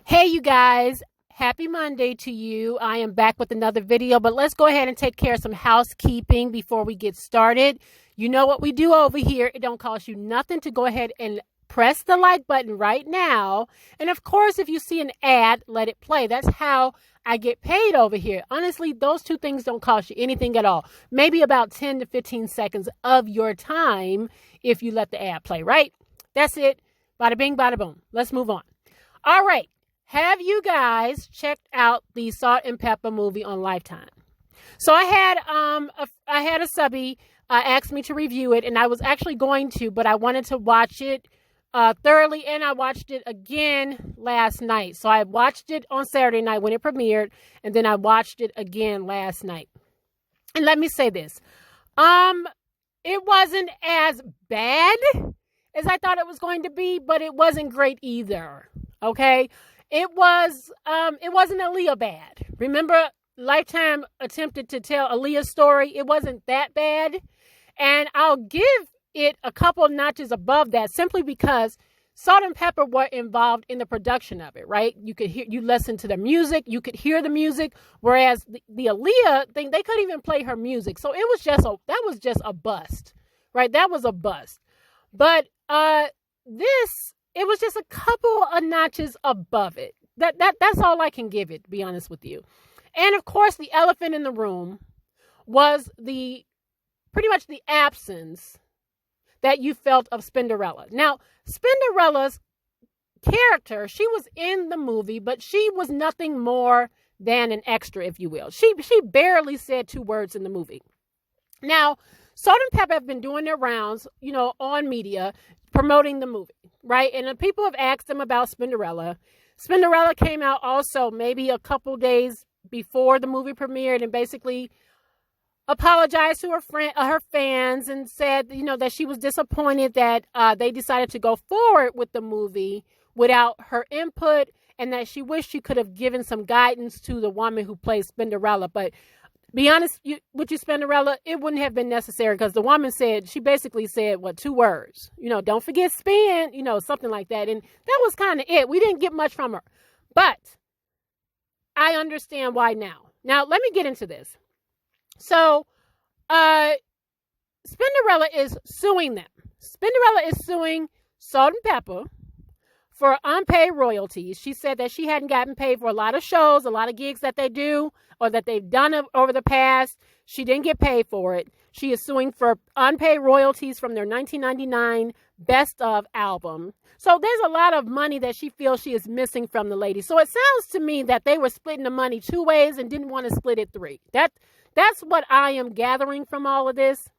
Hey, you guys. Happy Monday to you. I am back with another video, but let's go ahead and take care of some housekeeping before we get started. You know what we do over here. It don't cost you nothing to go ahead and press the like button right now. And of course, if you see an ad, let it play. That's how I get paid over here. Honestly, those two things don't cost you anything at all. Maybe about 10 to 15 seconds of your time if you let the ad play, right? That's it. Bada bing, bada boom. Let's move on. All right. Have you guys checked out the Salt-N-Pepa movie on Lifetime? So I had a subby ask me to review it, and I was actually going to, but I wanted to watch it thoroughly, and I watched it again last night. So I watched it on Saturday night when it premiered, and then I watched it again last night. And let me say this. It wasn't as bad as I thought it was going to be, but it wasn't great either. Okay? It wasn't Aaliyah bad. Remember, Lifetime attempted to tell Aaliyah's story. It wasn't that bad. And I'll give it a couple of notches above that simply because Salt-N-Pepa were involved in the production of it, right? You listen to the music, you could hear the music, whereas the Aaliyah thing, they couldn't even play her music. So that was just a bust, right? That was a bust. But it was just a couple of notches above it. That's all I can give it, to be honest with you. And of course, the elephant in the room was pretty much the absence that you felt of Spinderella. Now, Spinderella's character, she was in the movie, but she was nothing more than an extra, if you will. She barely said 2 words in the movie. Now, Salt-N-Pepa have been doing their rounds, on media, promoting the movie, right? And the people have asked them about Spinderella. Spinderella came out also maybe a couple days before the movie premiered and basically apologized to her fans and said, that she was disappointed that they decided to go forward with the movie without her input and that she wished she could have given some guidance to the woman who plays Spinderella. But be honest with you, Spinderella, it wouldn't have been necessary because the woman she basically said, 2 words, don't forget spin, something like that. And that was kind of it. We didn't get much from her, but I understand why now. Now, let me get into this. So, Spinderella is suing them. Spinderella is suing Salt-N-Pepa for unpaid royalties. She said that she hadn't gotten paid for a lot of shows, a lot of gigs that they do or that they've done over the past. She didn't get paid for it. She is suing for unpaid royalties from their 1999 Best Of album. So there's a lot of money that she feels she is missing from the lady. So it sounds to me that they were splitting the money 2 ways and didn't want to split it 3. That's what I am gathering from all of this.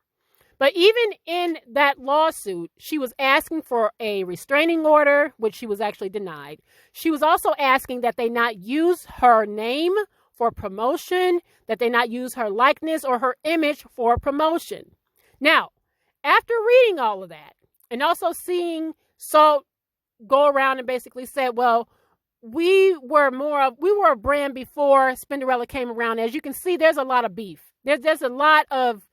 But even in that lawsuit, she was asking for a restraining order, which she was actually denied. She was also asking that they not use her name for promotion, that they not use her likeness or her image for promotion. Now, after reading all of that and also seeing Salt go around and basically said, well, we were a brand before Spinderella came around. As you can see, there's a lot of beef. There's a lot of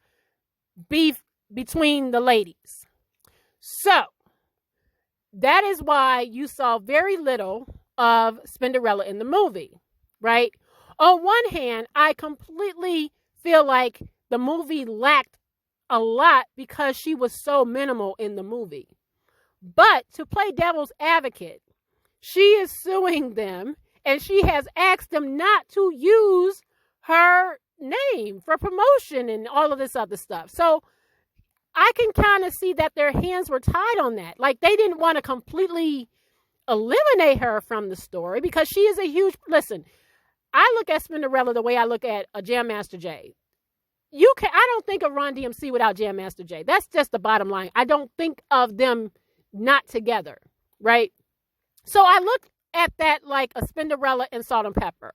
beef between the ladies. So that is why you saw very little of Spinderella in the movie, right? On one hand, I completely feel like the movie lacked a lot because she was so minimal in the movie. But to play devil's advocate, she is suing them and she has asked them not to use her name for promotion and all of this other stuff. So I can kind of see that their hands were tied on that. Like they didn't want to completely eliminate her from the story because she is a huge, listen, I look at Spinderella the way I look at a Jam Master Jay. I don't think of Run DMC without Jam Master Jay. That's just the bottom line. I don't think of them not together, right? So I look at that like a Spinderella and Salt-N-Pepa.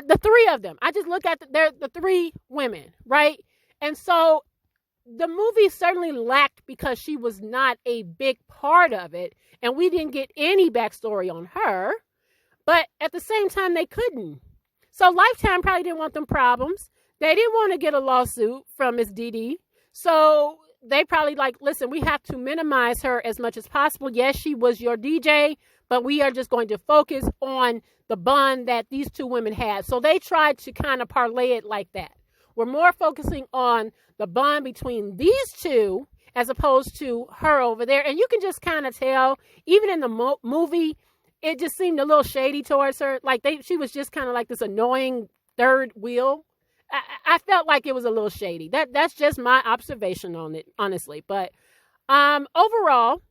The 3 of them. I just look at the 3 women, right? And so the movie certainly lacked because she was not a big part of it, and we didn't get any backstory on her. But at the same time, they couldn't. So Lifetime probably didn't want them problems. They didn't want to get a lawsuit from Miss Dee Dee. So they probably like, listen, we have to minimize her as much as possible. Yes, she was your DJ, but we are just going to focus on the bond that these two women had. So they tried to kind of parlay it like that. We're more focusing on the bond between these two as opposed to her over there. And you can just kind of tell, even in the movie, it just seemed a little shady towards her. Like she was just kind of like this annoying third wheel. I felt like it was a little shady. That's just my observation on it, honestly. But overall,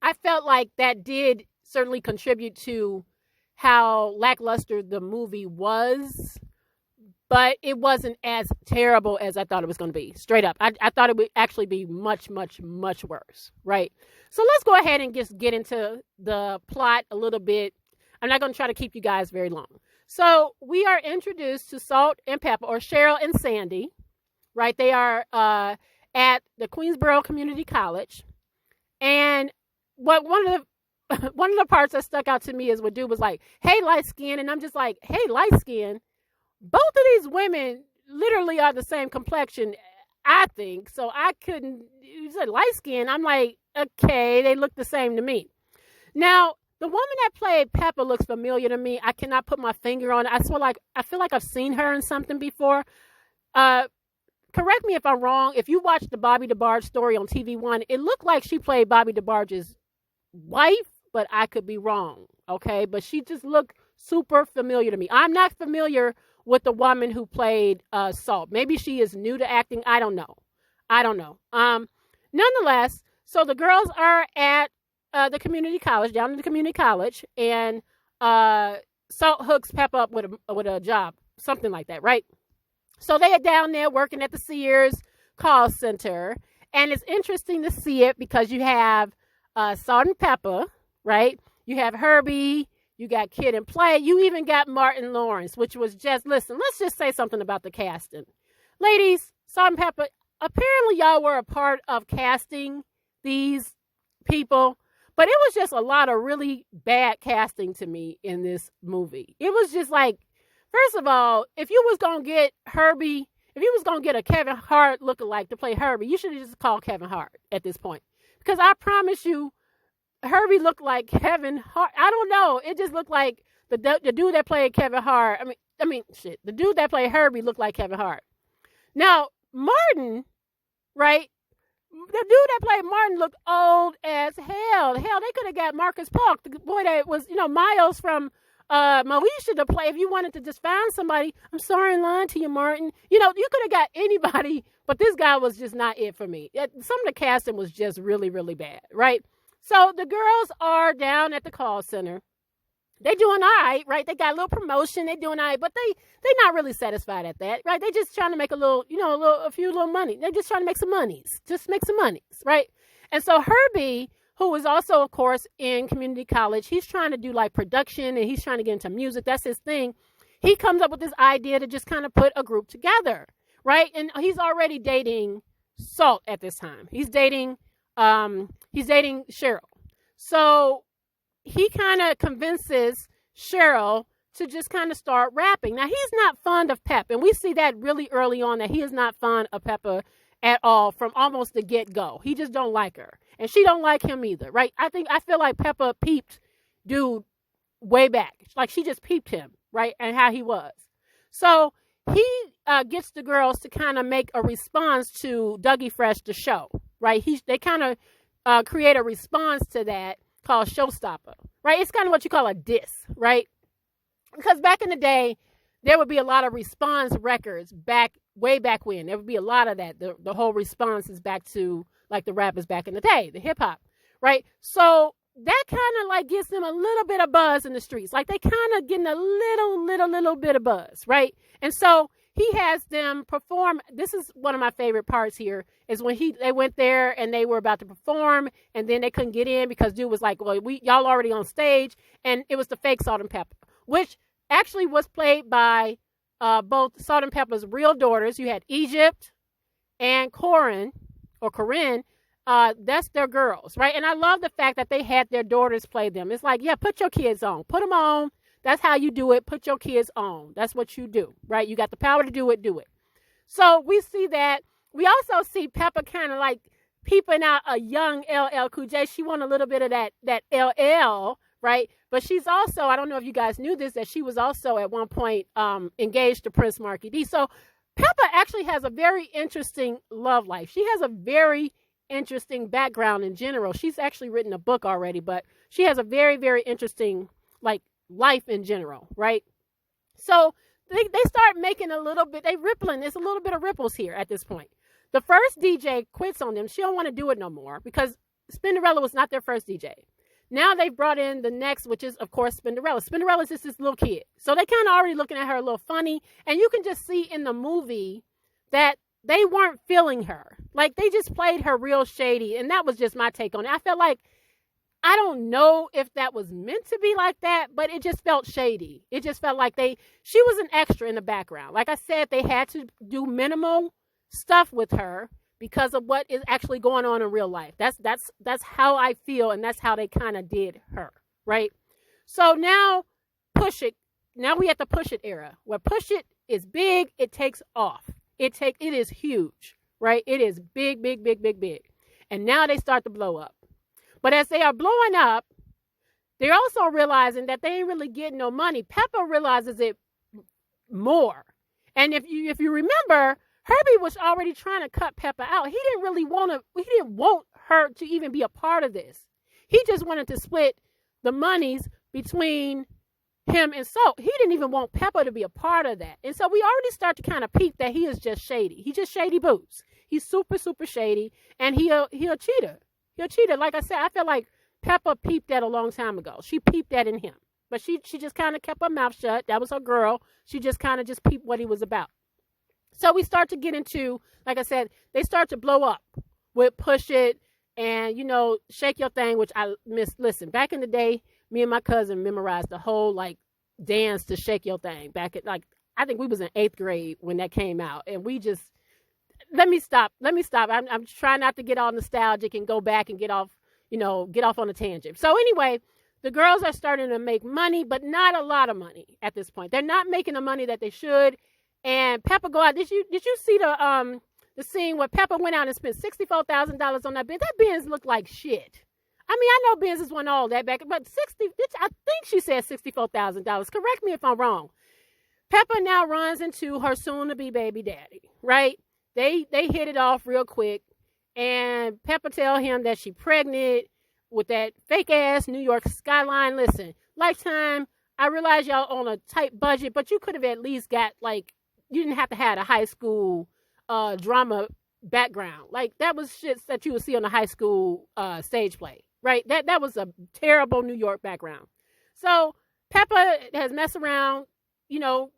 I felt like that did certainly contribute to how lackluster the movie was. But it wasn't as terrible as I thought it was going to be. Straight up. I thought it would actually be much, much, much worse. Right? So let's go ahead and just get into the plot a little bit. I'm not going to try to keep you guys very long. So we are introduced to Salt-N-Pepa, or Cheryl and Sandy, right? They are at the Queensboro Community College. And one of the parts that stuck out to me is when dude was like, hey, light skin. And I'm just like, hey, light skin. Both of these women literally are the same complexion, I think. So I couldn't, you said light skin. I'm like, okay, they look the same to me. Now, the woman that played Peppa looks familiar to me. I cannot put my finger on it. I feel like I've seen her in something before. Correct me if I'm wrong. If you watched the Bobby DeBarge story on TV One, it looked like she played Bobby DeBarge's wife, but I could be wrong. Okay, but she just looked super familiar to me. I'm not familiar with the woman who played Salt. Maybe she is new to acting. I don't know. Nonetheless, so the girls are at the community college, down in the community college, and Salt hooks Peppa up with a job, something like that, right? So they are down there working at the Sears call center, and it's interesting to see it because you have Salt-N-Pepa, right? You have Herbie, you got Kid and Play, you even got Martin Lawrence, which was just, listen, let's just say something about the casting. Ladies, Salt-N-Pepa, apparently y'all were a part of casting these people, but it was just a lot of really bad casting to me in this movie. It was just like, first of all, if you was going to get Herbie, if you was going to get a Kevin Hart lookalike to play Herbie, you should have just called Kevin Hart at this point. Because I promise you, Herbie looked like Kevin Hart. I don't know. It just looked like the dude that played Kevin Hart. The dude that played Herbie looked like Kevin Hart. Now, Martin, right? The dude that played Martin looked old as hell. Hell, they could have got Marcus Park, the boy that was, Miles from Moesha to play. If you wanted to just find somebody, I'm sorry, I'm lying to you, Martin. You could have got anybody, but this guy was just not it for me. Some of the casting was just really, really bad, right? So the girls are down at the call center. They doing all right, right? They got a little promotion. They doing all right, but they're not really satisfied at that, right? They just trying to make a few little money. They're just trying to make some monies, right? And so Herbie, who is also, of course, in community college, he's trying to do like production and he's trying to get into music. That's his thing. He comes up with this idea to just kind of put a group together, right? And he's already dating Salt at this time. He's dating Cheryl. So he kind of convinces Cheryl to just kind of start rapping. Now, he's not fond of Pep, and we see that really early on that he is not fond of Peppa at all from almost the get-go. He just don't like her, and she don't like him either, right? I feel like Peppa peeped dude way back. Like, she just peeped him, right, and how he was. So he gets the girls to kind of make a response to Dougie Fresh, the show, right? They kind of create a response to that called Showstopper, right? It's kind of what you call a diss, right? Because back in the day, there would be a lot of response records way back when. There would be a lot of that. The whole response is back to like the rappers back in the day, the hip hop, right? So that kind of like gives them a little bit of buzz in the streets. Like they kind of getting a little bit of buzz, right? And so he has them perform. This is one of my favorite parts here is when they went there and they were about to perform and then they couldn't get in because dude was like, well, y'all already on stage. And it was the fake Salt-N-Pepa, which actually was played by both Salt-N-Pepa's real daughters. You had Egypt and Corinne. That's their girls, right? And I love the fact that they had their daughters play them. It's like, yeah, put your kids on. Put them on. That's how you do it. Put your kids on. That's what you do, right? You got the power to do it. So we see that. we also see Peppa kind of like peeping out a young LL Cool J. She want a little bit of that LL, right? But she's also, I don't know if you guys knew this, that she was also at one point engaged to Prince Marky D. So Peppa actually has a very interesting love life. She has a very interesting background in general. She's actually written a book already, but she has a very, very interesting like life in general, right? So they start making a little bit, they rippling. There's a little bit of ripples here at this point. The first DJ quits on them. She don't want to do it no more because Spinderella was not their first DJ. Now they've brought in the next, which is, of course, Spinderella. Spinderella's just this little kid. So they kind of already looking at her a little funny. And you can just see in the movie that they weren't feeling her. Like, they just played her real shady. And that was just my take on it. I felt like, I don't know if that was meant to be like that, but it just felt shady. It just felt like she was an extra in the background. Like I said, they had to do minimal stuff with her because of what is actually going on in real life. That's how I feel, and that's how they kind of did her, right? So now Push It. Now we at the Push It era, where Push It is big, it takes off. It is huge, right? It is big, big, big, big, big. And now they start to blow up. But as they are blowing up, they're also realizing that they ain't really getting no money. Peppa realizes it more. And if you remember, Herbie was already trying to cut Peppa out. He didn't want her to even be a part of this. He just wanted to split the monies between him and Salt. He didn't even want Peppa to be a part of that. And so we already start to kind of peep that he is just shady. He's just shady boots. He's super, super shady, and he a cheater. He'll cheat her. Like I said, I feel like Peppa peeped that a long time ago. She peeped that in him. But she just kind of kept her mouth shut. That was her girl. She just kind of just peeped what he was about. So we start to get into, like I said, they start to blow up with Push It and, Shake Your Thing, which I miss. Listen, back in the day, me and my cousin memorized the whole, like, dance to Shake Your Thing. Back at, like, I think we was in 8th grade when that came out. And we just, let me stop. I'm trying not to get all nostalgic and go back and get off on a tangent. So anyway, the girls are starting to make money, but not a lot of money at this point. They're not making the money that they should. And Peppa go out. Did you see the scene where Peppa went out and spent $64,000 on that Benz? That Benz looked like shit. I mean, I know Benz's won all that back, but I think she said $64,000. Correct me if I'm wrong. Peppa now runs into her soon-to-be baby daddy, right? They hit it off real quick, and Peppa tell him that she pregnant with that fake-ass New York skyline. Listen, Lifetime, I realize y'all on a tight budget, but you could have at least got, like, you didn't have to have a high school drama background. Like, that was shit that you would see on a high school stage play, right? That was a terrible New York background. So Peppa has messed around,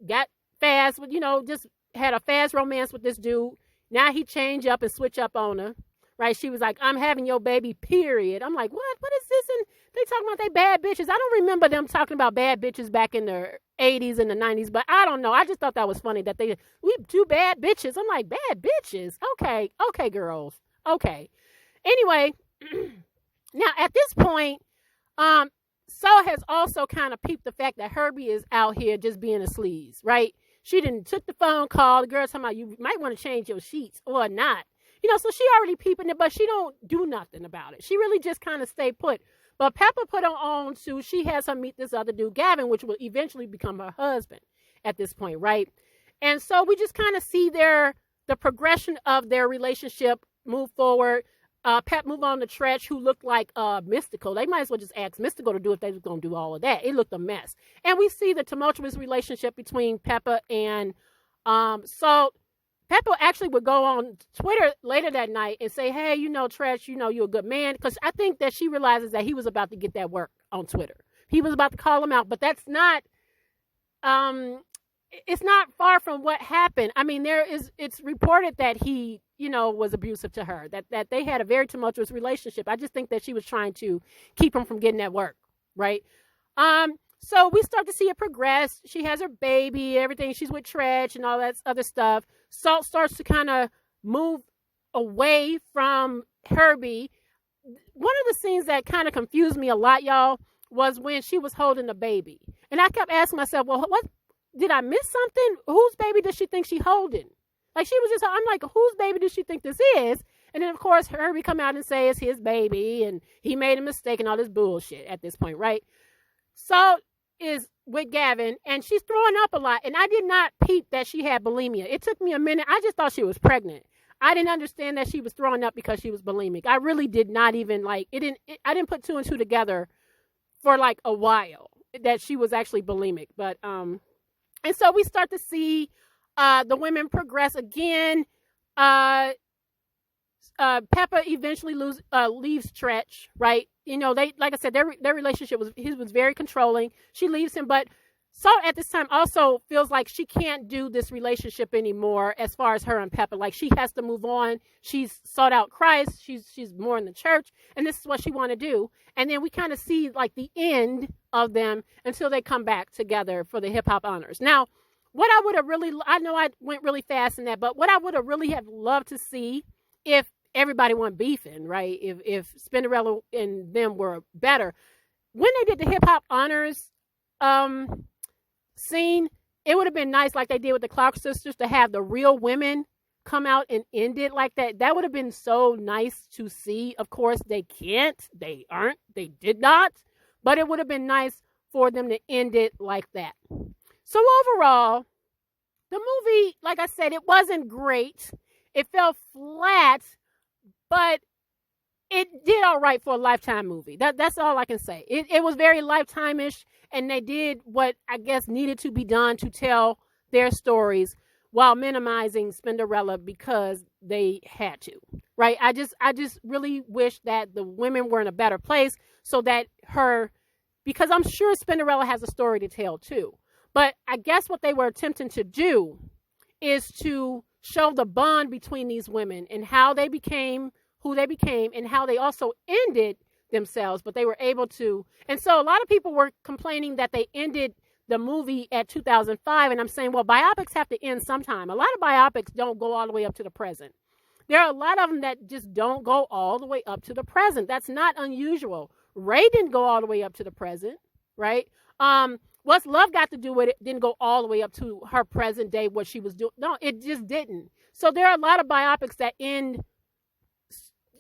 got fast with, just had a fast romance with this dude. Now he changed up and switch up on her, right? She was like, I'm having your baby, period. I'm like, what? What is this? And they talking about they bad bitches. I don't remember them talking about bad bitches back in the 80s and the 90s, but I don't know. I just thought that was funny that we do bad bitches. I'm like, bad bitches? Okay, girls. Okay. Anyway, now at this point, Saul has also kind of peeped the fact that Herbie is out here just being a sleaze, right? She didn't took the phone call. The girl's talking about you might want to change your sheets or not. So she already peeping it, but she don't do nothing about it. She really just kind of stay put. But Peppa put on to, she has her meet this other dude, Gavin, which will eventually become her husband at this point, right? And so we just kind of see the progression of their relationship move forward. Pep move on to Tretch, who looked like Mystical. They might as well just ask Mystical to do if they was going to do all of that. It looked a mess. And we see the tumultuous relationship between Peppa and Salt. Peppa actually would go on Twitter later that night and say, hey, Tretch, you're a good man. Because I think that she realizes that he was about to get that work on Twitter. He was about to call him out. But that's not, it's not far from what happened. I mean, it's reported that he, was abusive to her, that they had a very tumultuous relationship. I just think that she was trying to keep him from getting that work, right? So we start to see it progress. She has her baby, everything. She's with Tretch and all that other stuff. Salt starts to kind of move away from Herbie. One of the scenes that kind of confused me a lot, y'all, was when she was holding the baby. And I kept asking myself, well, what did I miss something? Whose baby does she think she's holding? Like, she was just, I'm like, whose baby does she think this is? And then, of course, Herbie come out and say it's his baby and he made a mistake and all this bullshit at this point, right? Salt is with Gavin and she's throwing up a lot. And I did not peep that she had bulimia. It took me a minute. I just thought she was pregnant. I didn't understand that she was throwing up because she was bulimic. I really did not even I didn't put two and two together for like a while that she was actually bulimic. But, and so we start to see the women progress again. Peppa eventually leaves Tretch, right? You know, they, like I said, their relationship was very controlling. She leaves him, but Salt at this time also feels like she can't do this relationship anymore as far as her and Peppa. Like, she has to move on. She's sought out Christ. She's more in the church, and this is what she want to do. And then we kind of see like the end of them until they come back together for the hip hop honors. Now, what I would have really, I know I went really fast in that, but what I would have really have loved to see if everybody went beefing, right? If Spinderella and them were better. When they did the hip hop honors scene, it would have been nice, like they did with the Clark sisters, to have the real women come out and end it like that. That would have been so nice to see. Of course, they can't. They aren't. They did not. But it would have been nice for them to end it like that. So overall, the movie, like I said, it wasn't great. It fell flat, but it did all right for a Lifetime movie. That's all I can say. It was very Lifetime-ish, and they did what I guess needed to be done to tell their stories while minimizing Spinderella because they had to, right? I just really wish that the women were in a better place so that because I'm sure Spinderella has a story to tell too. But I guess what they were attempting to do is to show the bond between these women and how they became who they became and how they also ended themselves, but they were able to. And so a lot of people were complaining that they ended the movie at 2005, and I'm saying, well, biopics have to end sometime. A lot of biopics don't go all the way up to the present. There are a lot of them that just don't go all the way up to the present. That's not unusual. Ray didn't go all the way up to the present, right? What's Love got to do with it didn't go all the way up to her present day, what she was doing. No, it just didn't. So there are a lot of biopics that end.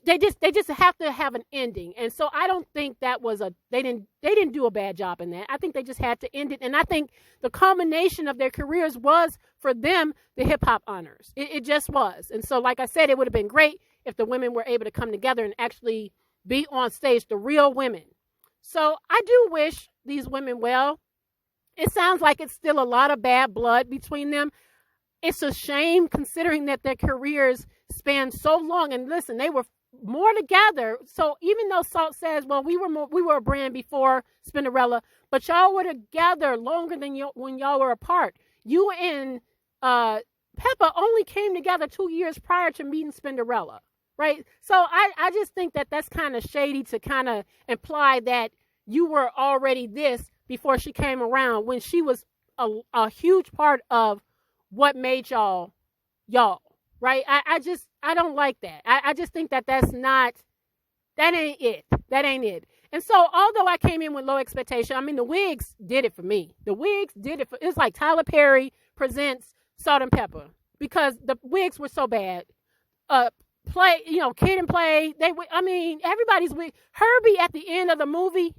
They just have to have an ending. And so I don't think that was they didn't do a bad job in that. I think they just had to end it. And I think the culmination of their careers was for them the hip hop honors. It just was. And so, like I said, it would have been great if the women were able to come together and actually be on stage, the real women. So I do wish these women well. It sounds like it's still a lot of bad blood between them. It's a shame considering that their careers spanned so long. And listen, they were more together. So even though Salt says, well, we were a brand before Spinderella, but y'all were together longer than when y'all were apart. You and Peppa only came together 2 years prior to meeting Spinderella, right? So I just think that that's kind of shady to kind of imply that you were already this before she came around when she was a huge part of what made y'all, right? I don't like that. I just think that that ain't it. That ain't it. And so, although I came in with low expectation, I mean, the wigs did it for me. It's like Tyler Perry presents Salt-N-Pepa because the wigs were so bad. Kid and Play, everybody's wig. Herbie at the end of the movie,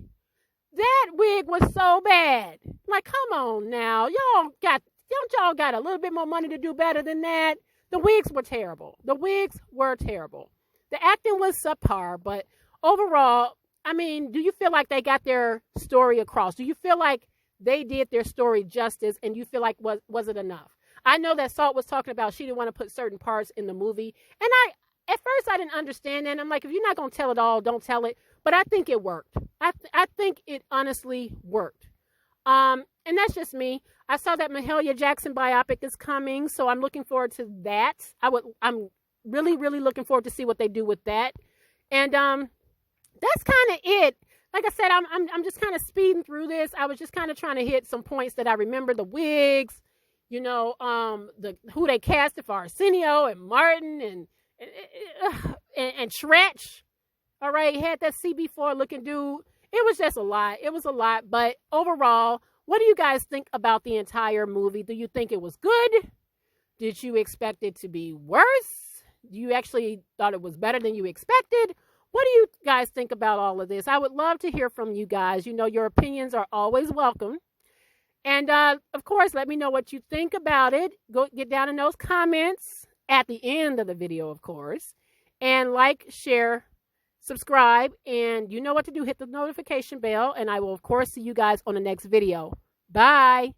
that wig was so bad. Like, come on now. Don't y'all got a little bit more money to do better than that? The wigs were terrible. The acting was subpar, but overall, I mean, do you feel like they got their story across? Do you feel like they did their story justice, and you feel like was it enough? I know that Salt was talking about she didn't want to put certain parts in the movie, and at first I didn't understand that. And I'm like, if you're not going to tell it all, don't tell it. But I think it worked. I think it honestly worked. And that's just me. I saw that Mahalia Jackson biopic is coming, so I'm looking forward to that. I'm really, really looking forward to see what they do with that. And that's kind of it. Like I said, I'm just kind of speeding through this. I was just kind of trying to hit some points that I remember. The wigs, who they casted for Arsenio and Martin and Tretch. All right, had that CB4 looking dude. It was just a lot. It was a lot. But overall, what do you guys think about the entire movie? Do you think it was good? Did you expect it to be worse? You actually thought it was better than you expected? What do you guys think about all of this? I would love to hear from you guys. You know, your opinions are always welcome. And of course, let me know what you think about it. Go get down in those comments at the end of the video, of course. And like, share, subscribe, and you know what to do. Hit the notification bell, and I will, of course, see you guys on the next video. Bye.